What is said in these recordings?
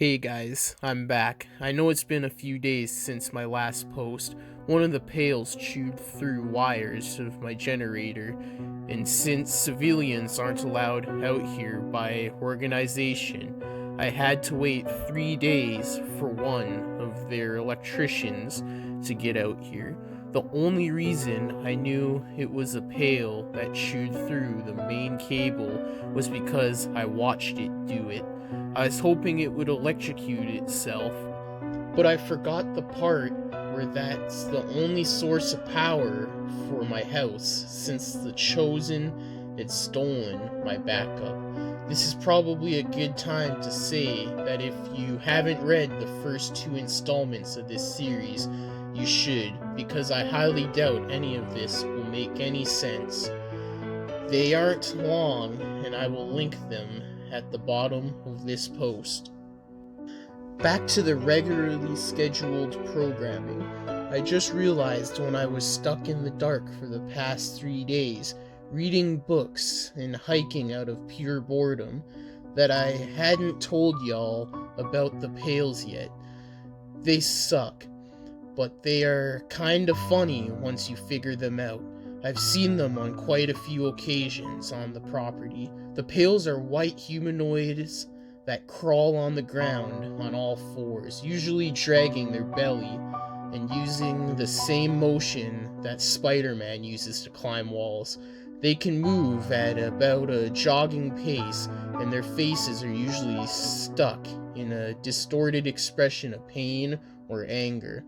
Hey guys, I'm back. I know it's been a few days since my last post. One of the pails chewed through wires of my generator, and since civilians aren't allowed out here by organization, I had to wait 3 days for one of their electricians to get out here. The only reason I knew it was a pail that chewed through the main cable was because I watched it do it. I was hoping it would electrocute itself, but I forgot the part where that's the only source of power for my house since the Chosen had stolen my backup. This is probably a good time to say that if you haven't read the first 2 installments of this series, you should, because I highly doubt any of this will make any sense. They aren't long, and I will link them at the bottom of this post. Back to the regularly scheduled programming. I just realized when I was stuck in the dark for the past 3 days, reading books and hiking out of pure boredom, that I hadn't told y'all about the pails yet. They suck, but they are kinda funny once you figure them out. I've seen them on quite a few occasions on the property. The pails are white humanoids that crawl on the ground on all fours, usually dragging their belly and using the same motion that Spider-Man uses to climb walls. They can move at about a jogging pace, and their faces are usually stuck in a distorted expression of pain or anger.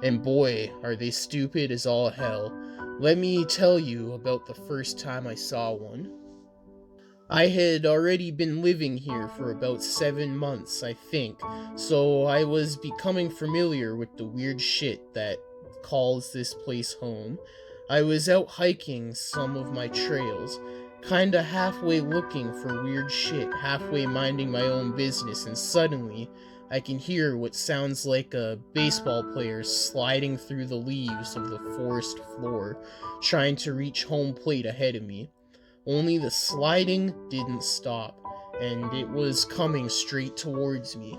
And boy, are they stupid as all hell. Let me tell you about the first time I saw one. I had already been living here for about 7 months, I think, so I was becoming familiar with the weird shit that calls this place home. I was out hiking some of my trails, kinda halfway looking for weird shit, halfway minding my own business, and suddenly I can hear what sounds like a baseball player sliding through the leaves of the forest floor, trying to reach home plate ahead of me. Only the sliding didn't stop, and it was coming straight towards me.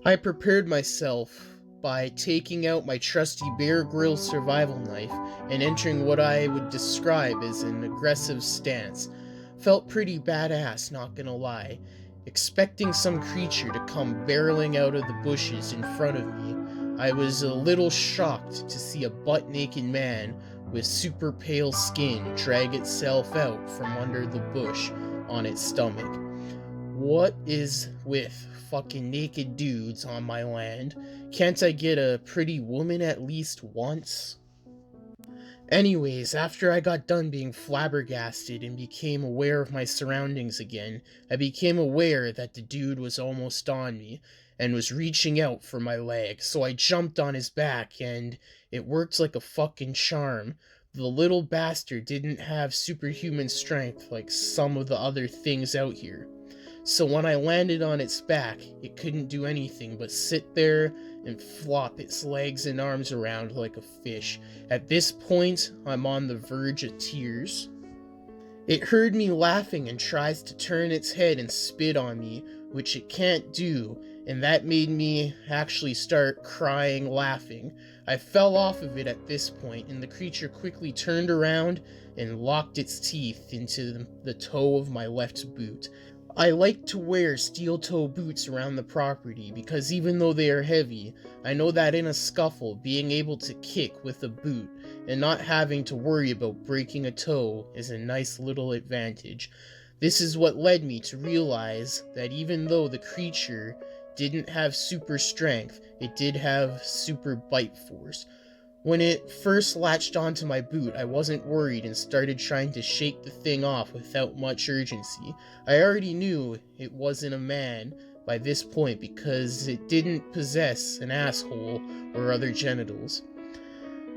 I prepared myself by taking out my trusty Bear Grylls survival knife and entering what I would describe as an aggressive stance. Felt pretty badass, not gonna lie. Expecting some creature to come barreling out of the bushes in front of me, I was a little shocked to see a butt-naked man with super pale skin drag itself out from under the bush on its stomach. What is with fucking naked dudes on my land? Can't I get a pretty woman at least once? Anyways, after I got done being flabbergasted and became aware of my surroundings again, I became aware that the dude was almost on me and was reaching out for my leg, so I jumped on his back and it worked like a fucking charm. The little bastard didn't have superhuman strength like some of the other things out here. So when I landed on its back, it couldn't do anything but sit there and flop its legs and arms around like a fish. At this point, I'm on the verge of tears. It heard me laughing and tries to turn its head and spit on me, which it can't do, and that made me actually start crying laughing. I fell off of it at this point, and the creature quickly turned around and locked its teeth into the toe of my left boot. I like to wear steel-toe boots around the property because even though they are heavy, I know that in a scuffle, being able to kick with a boot and not having to worry about breaking a toe is a nice little advantage. This is what led me to realize that even though the creature didn't have super strength, it did have super bite force. When it first latched onto my boot, I wasn't worried and started trying to shake the thing off without much urgency. I already knew it wasn't a man by this point because it didn't possess an asshole or other genitals.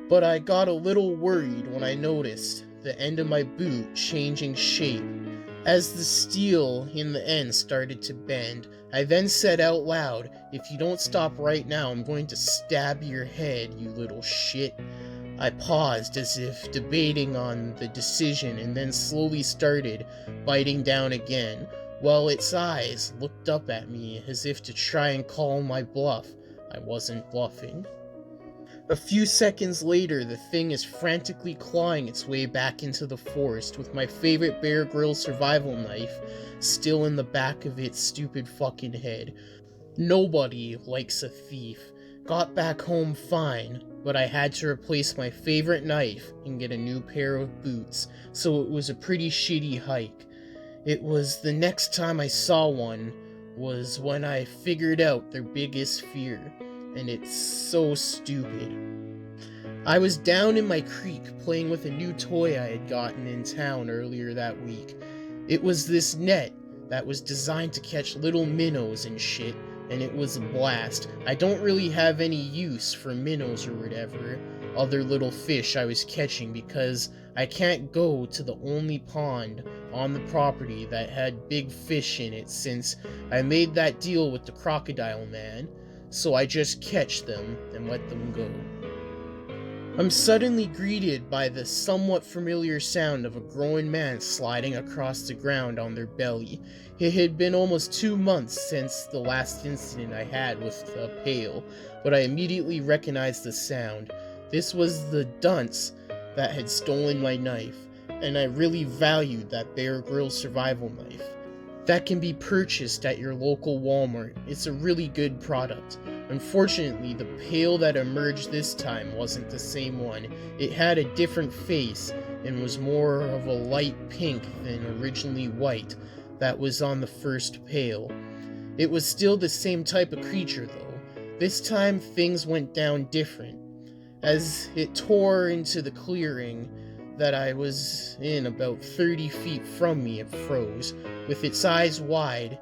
But I got a little worried when I noticed the end of my boot changing shape. As the steel in the end started to bend, I then said out loud, "If you don't stop right now, I'm going to stab your head, you little shit." I paused as if debating on the decision and then slowly started biting down again. while its eyes looked up at me as if to try and call my bluff. I wasn't bluffing. A few seconds later, the thing is frantically clawing its way back into the forest with my favorite Bear Grylls survival knife still in the back of its stupid fucking head. Nobody likes a thief. Got back home fine, but I had to replace my favorite knife and get a new pair of boots, so it was a pretty shitty hike. It was the next time I saw one was when I figured out their biggest fear, and it's so stupid. I was down in my creek playing with a new toy I had gotten in town earlier that week. It was this net that was designed to catch little minnows and shit, and it was a blast. I don't really have any use for minnows or whatever, other little fish I was catching, because I can't go to the only pond on the property that had big fish in it since I made that deal with the crocodile man, so I just catch them and let them go. I'm suddenly greeted by the somewhat familiar sound of a grown man sliding across the ground on their belly. It had been almost 2 months since the last incident I had with the pail, but I immediately recognized the sound. This was the dunce that had stolen my knife, and I really valued that Bear Grylls survival knife. That can be purchased at your local Walmart. It's a really good product. Unfortunately, the pail that emerged this time wasn't the same one. It had a different face and was more of a light pink than originally white that was on the first pail. It was still the same type of creature though. This time things went down different. As it tore into the clearing that I was in about 30 feet from me, it froze, with its eyes wide.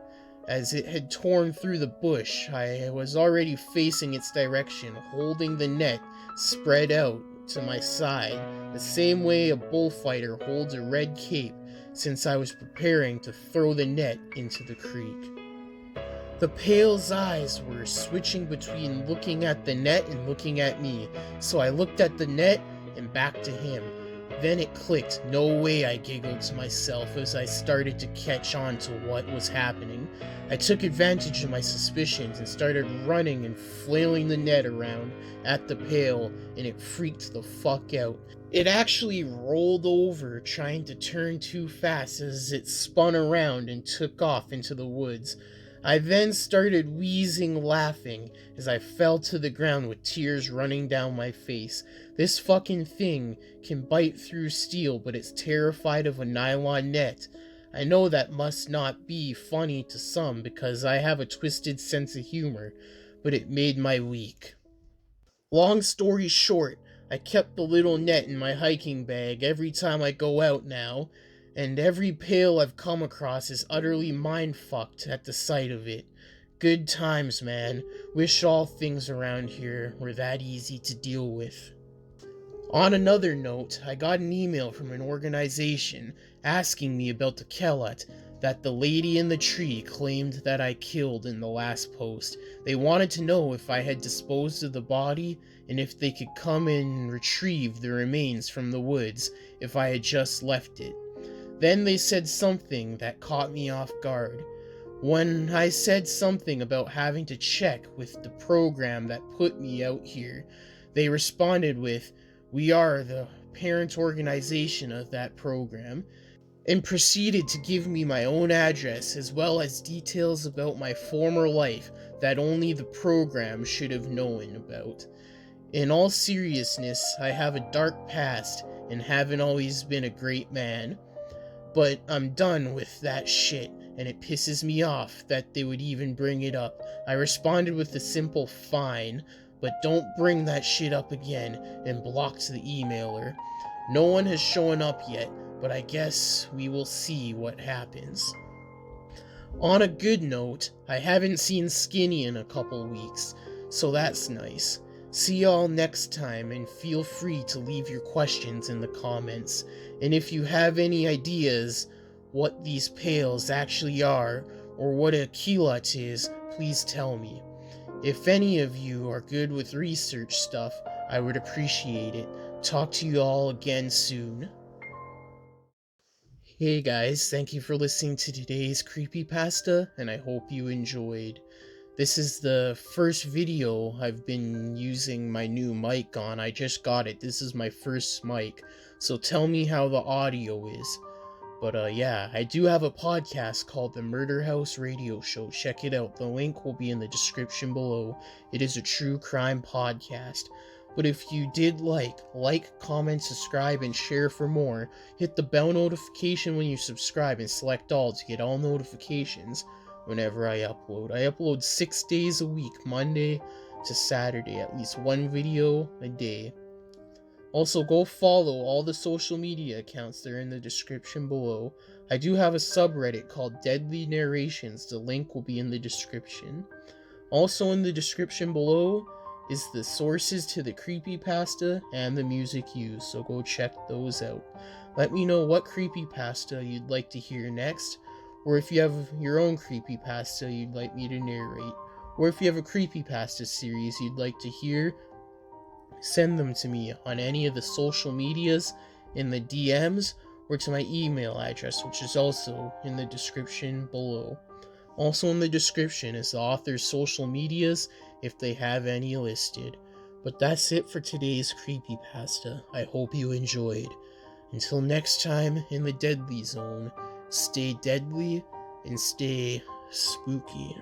As it had torn through the bush, I was already facing its direction, holding the net spread out to my side, the same way a bullfighter holds a red cape, since I was preparing to throw the net into the creek. The pail's eyes were switching between looking at the net and looking at me, so I looked at the net and back to him. Then it clicked. No way, I giggled to myself as I started to catch on to what was happening. I took advantage of my suspicions and started running and flailing the net around at the pail, and it freaked the fuck out. It actually rolled over, trying to turn too fast as it spun around and took off into the woods. I then started wheezing laughing as I fell to the ground with tears running down my face. This fucking thing can bite through steel, but it's terrified of a nylon net. I know that must not be funny to some because I have a twisted sense of humor, but it made my week. Long story short, I kept the little net in my hiking bag every time I go out now, and every pail I've come across is utterly mind-fucked at the sight of it. Good times, man. Wish all things around here were that easy to deal with. On another note, I got an email from an organization asking me about the Kelot that the lady in the tree claimed that I killed in the last post. They wanted to know if I had disposed of the body and if they could come and retrieve the remains from the woods if I had just left it. Then they said something that caught me off guard. When I said something about having to check with the program that put me out here, they responded with, "We are the parent organization of that program," and proceeded to give me my own address as well as details about my former life that only the program should have known about. In all seriousness, I have a dark past and haven't always been a great man. But I'm done with that shit, and it pisses me off that they would even bring it up. I responded with a simple fine, but don't bring that shit up again, and blocked the emailer. No one has shown up yet, but I guess we will see what happens. On a good note, I haven't seen Skinny in a couple weeks, so that's nice. See y'all next time, and feel free to leave your questions in the comments. And if you have any ideas what these pails actually are, or what a Kelot is, please tell me. If any of you are good with research stuff, I would appreciate it. Talk to you all again soon. Hey guys, thank you for listening to today's Creepypasta, and I hope you enjoyed. This is the first video I've been using my new mic on. I just got it. This is my first mic, so tell me how the audio is. But yeah, I do have a podcast called The Murder House Radio Show. Check it out. The link will be in the description below. It is a true crime podcast. But if you did like, comment, subscribe, and share for more. Hit the bell notification when you subscribe and select all to get all notifications whenever I upload. I upload 6 days a week, Monday to Saturday, at least one video a day. Also, go follow all the social media accounts. They're in the description below. I do have a subreddit called Deadly Narrations. The link will be in the description. Also in the description below is the sources to the creepypasta and the music used, so go check those out. Let me know what creepypasta you'd like to hear next, or if you have your own creepypasta you'd like me to narrate, or if you have a creepypasta series you'd like to hear. Send them to me on any of the social medias, in the DMs, or to my email address, which is also in the description below. Also in the description is the author's social medias, if they have any listed. But that's it for today's Creepypasta. I hope you enjoyed. Until next time in the Deadly Zone, stay deadly and stay spooky.